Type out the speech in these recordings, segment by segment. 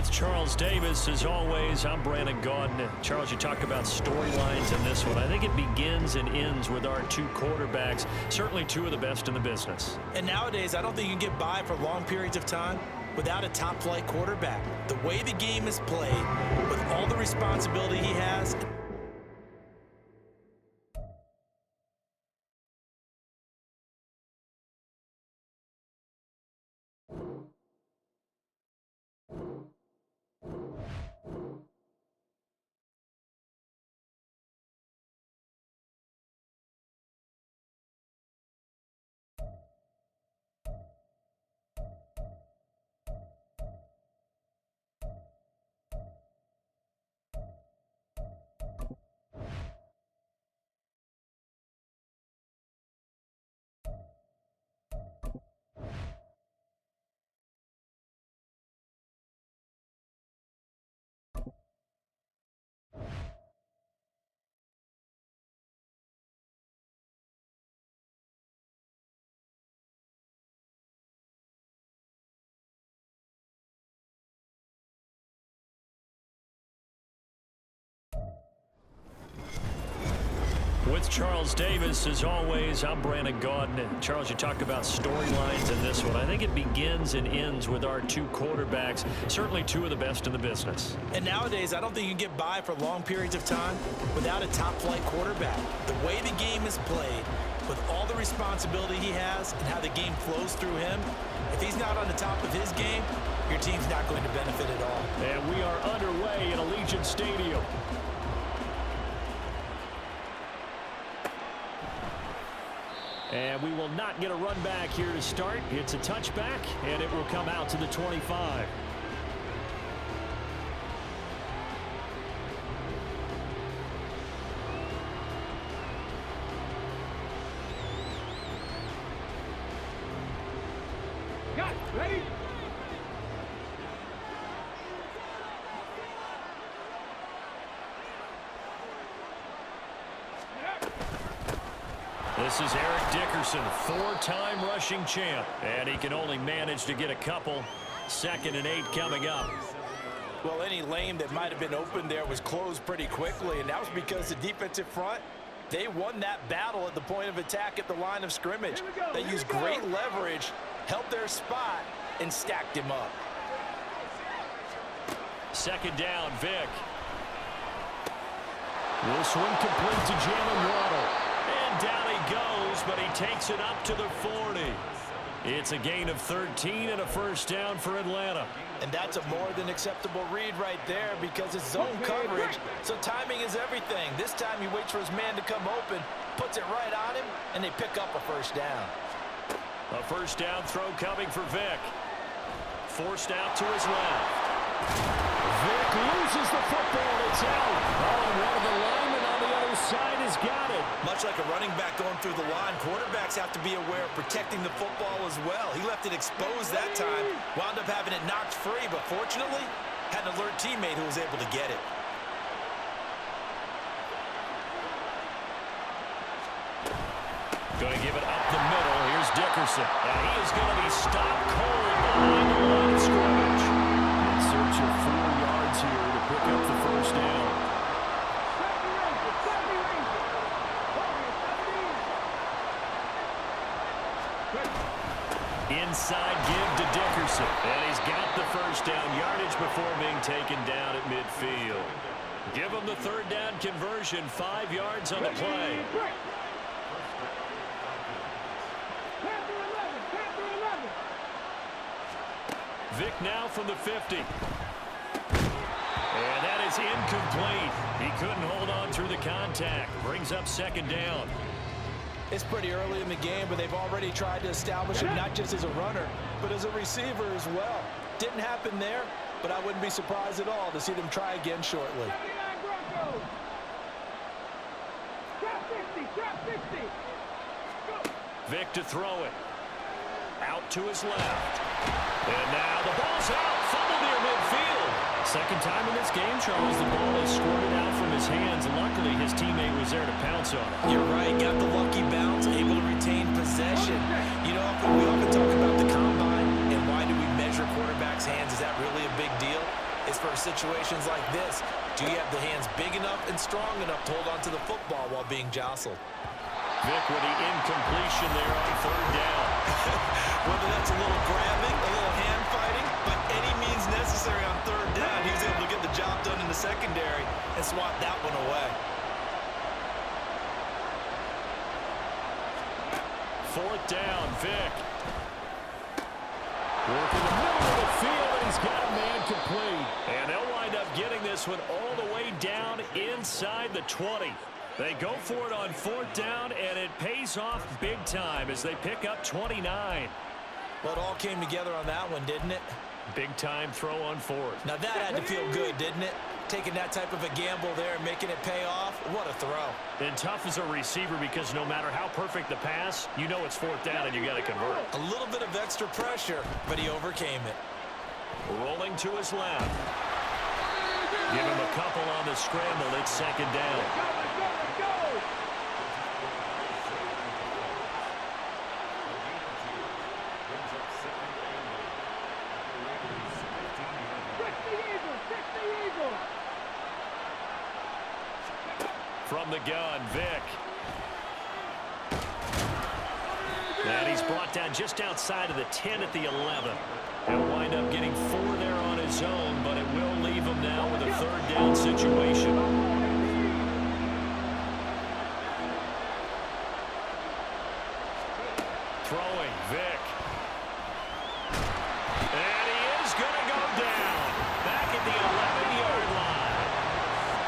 With Charles Davis, as always, I'm Brandon Gaudin. Charles, you talk about storylines in this one. I think it begins and ends with our two quarterbacks, certainly two of the best in the business. And nowadays, I don't think you can get by for long periods of time without a top-flight quarterback. The way the game is played, with all the responsibility he has. With Charles Davis, as always, I'm Brandon Gaudin. Charles, you talk about storylines in this one. I think it begins and ends with our two quarterbacks, certainly two of the best in the business. And nowadays, I don't think you can get by for long periods of time without a top-flight quarterback. The way the game is played, with all the responsibility he has and how the game flows through him, if he's not on the top of his game, your team's not going to benefit at all. And we are underway in Allegiant Stadium. And we will not get a run back here to start. It's a touchback, and it will come out to the 25. Got it. Ready? This is Eric Dickerson, four-time rushing champ, and he can only manage to get a couple. 2nd and 8 coming up. Well, any lane that might have been open there was closed pretty quickly, and that was because the defensive front, they won that battle at the point of attack at the line of scrimmage. They used great leverage, held their spot, and stacked him up. 2nd down, Vic. This one complete to Jalen Waddle. And down he goes, but he takes it up to the 40. It's a gain of 13 and a first down for Atlanta. And that's a more than acceptable read right there because it's zone coverage, so timing is everything. This time he waits for his man to come open, puts it right on him, and they pick up a first down. A first down throw coming for Vic. Forced out to his left. Vic loses the football. It's out. Oh, and one of the linemen on the other side has got it. Much like a running back going through the line, quarterbacks have to be aware of protecting the football as well. He left it exposed that time, wound up having it knocked free, but fortunately, had an alert teammate who was able to get it. Going to give it up the middle. Here's Dickerson. And he is going to be stopped cold behind the line of scrimmage. In search of 4 yards here to pick up the first down. Inside give to Dickerson. And he's got the first down yardage before being taken down at midfield. Give him the 3rd down conversion. 5 yards on the play. Vic now from the 50. And that is incomplete. He couldn't hold on through the contact. Brings up 2nd down. It's pretty early in the game, but they've already tried to establish him not just as a runner, but as a receiver as well. Didn't happen there, but I wouldn't be surprised at all to see them try again shortly. Vic to throw it. Out to his left. And now the ball's out. Fumble near midfield. 2nd time in this game, Charles, the ball is squirted out from his hands. Luckily, his teammate was there to pounce on it. You're right. Got the lucky bounce, able to retain possession. You know, we often talk about the combine and why do we measure quarterbacks' hands. Is that really a big deal? is for situations like this. Do you have the hands big enough and strong enough to hold on to the football while being jostled? Vic with the incompletion there on third down. Whether that's a little grabbing, a little hand fighting, but any means necessary on third down, he was able to get the job done in the secondary and swat that one away. Fourth down, Vic. Working the middle of the field, and he's got a man complete. And they'll wind up getting this one all the way down inside the 20. They go for it on fourth down, and it pays off big time as they pick up 29. Well, it all came together on that one, didn't it? Big-time throw on fourth. Now that had to feel good, didn't it? Taking that type of a gamble there and making it pay off. What a throw. And tough as a receiver because no matter how perfect the pass, you know it's fourth down and you got to convert. A little bit of extra pressure, but he overcame it. Rolling to his left. Give him a couple on the scramble. It's second down. From the gun, Vic. And he's brought down just outside of the 10 at the 11. He'll wind up getting 4 there on his own, but it will leave him now with a third down situation. Throwing, Vic. And he is going to go down. Back at the 11-yard line.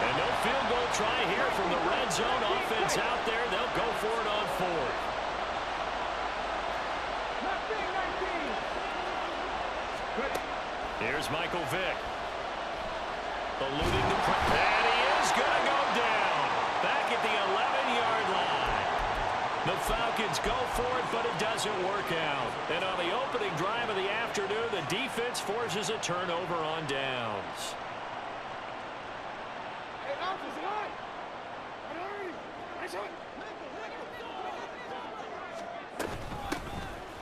And no field goal try here from the red zone offense out there. They'll go for it on fourth. Here's Michael Vick. Eluding the pressure. And he is going to go down. Back at the 11-yard line. The Falcons go for it, but it doesn't work out. And on the opening drive of the afternoon, the defense forces a turnover on downs.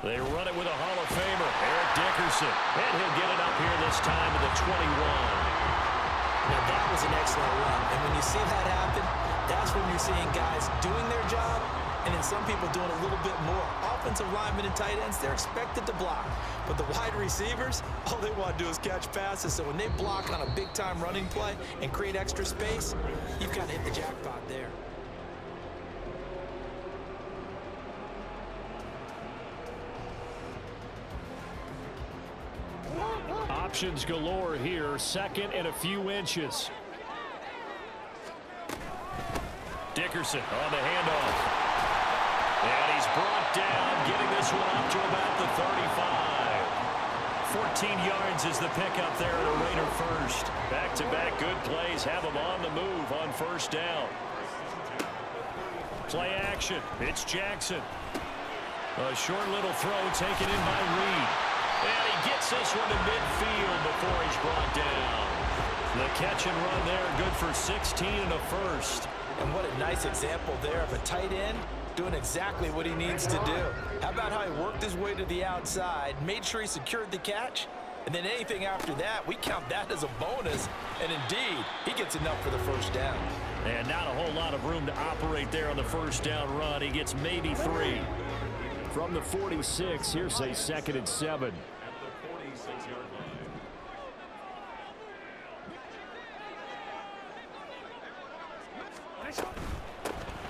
They run it with a Hall of Famer, Eric Dickerson. And he'll get it up here this time to the 21. Now that was an excellent run. And when you see that happen, that's when you're seeing guys doing their job and then some people doing a little bit more. Offensive linemen and tight ends, they're expected to block. But the wide receivers, all they want to do is catch passes. So when they block on a big-time running play and create extra space, you've got to hit the jackpot there. Options galore here. Second and a few inches. Dickerson on the handoff. And he's brought down, getting this one up to about the 35. 14 yards is the pickup there at a Raider first. Back-to-back good plays have him on the move on first down. Play action. It's Jackson. A short little throw taken in by Reed. And he gets this one to midfield before he's brought down. The catch and run there, good for 16 and a first. And what a nice example there of a tight end doing exactly what he needs to do. How about how he worked his way to the outside, made sure he secured the catch, and then anything after that, we count that as a bonus. And indeed, he gets enough for the first down. And not a whole lot of room to operate there on the first down run. He gets maybe 3. From the 46, here's a second and 7.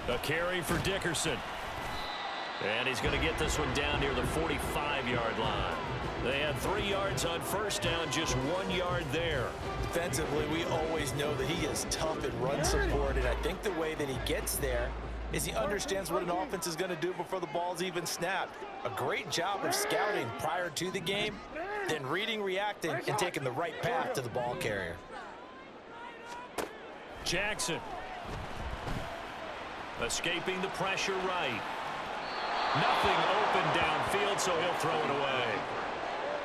A carry for Dickerson. And he's going to get this one down near the 45-yard line. They had 3 yards on first down, just 1 yard there. Defensively, we always know that he is tough in run support, and I think the way that he gets there is he understands what an offense is going to do before the ball's even snapped. A great job of scouting prior to the game, then reading, reacting, and taking the right path to the ball carrier. Jackson. Escaping the pressure right. Nothing open downfield, so he'll throw it away.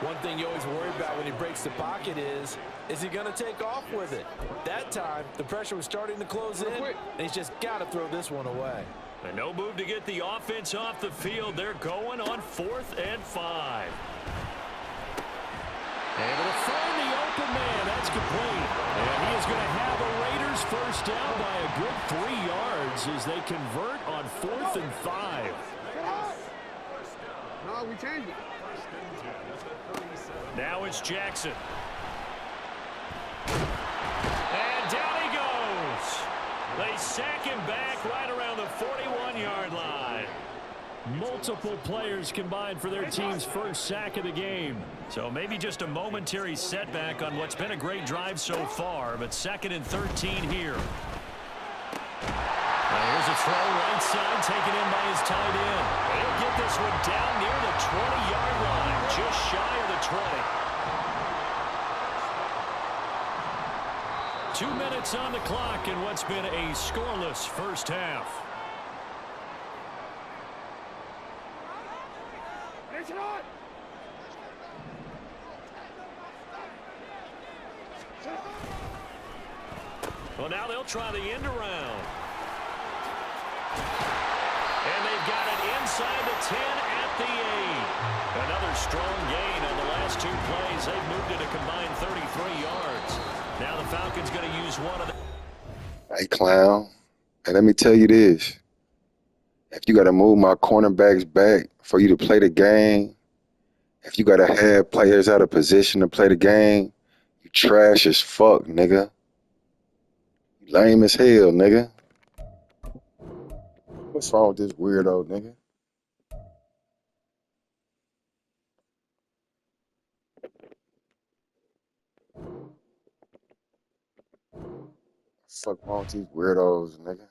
One thing you always worry about when he breaks the pocket is he going to take off with it? That time, the pressure was starting to close in, and he's just got to throw this one away. And no move to get the offense off the field. They're going on 4th and 5. Able to find the open man. That's That's complete. And he is going to have the Raiders first down by a good 3 yards as they convert on 4th and 5. No, we changed it. Now it's Jackson. And down he goes. They sack him back right around the 41-yard line. Multiple players combined for their team's first sack of the game. So maybe just a momentary setback on what's been a great drive so far, but 2nd and 13 here. Now here's a throw right side taken in by his tight end. He'll get this one down near the 20-yard line, just shy of the 20. 2 minutes on the clock in what's been a scoreless first half. Well, now they'll try the end around. And they've got it inside the 10 at the 8. Another strong gain on the last 2 plays. They've moved it a combined 33 yards. Now the Falcons going to use one of the... Hey, clown. Hey, let me tell you this. If you got to move my cornerbacks back for you to play the game, if you got to have players out of position to play the game, you trash as fuck, nigga. You lame as hell, nigga. What's wrong with this weirdo, nigga? Fuck wrong with these weirdos, nigga?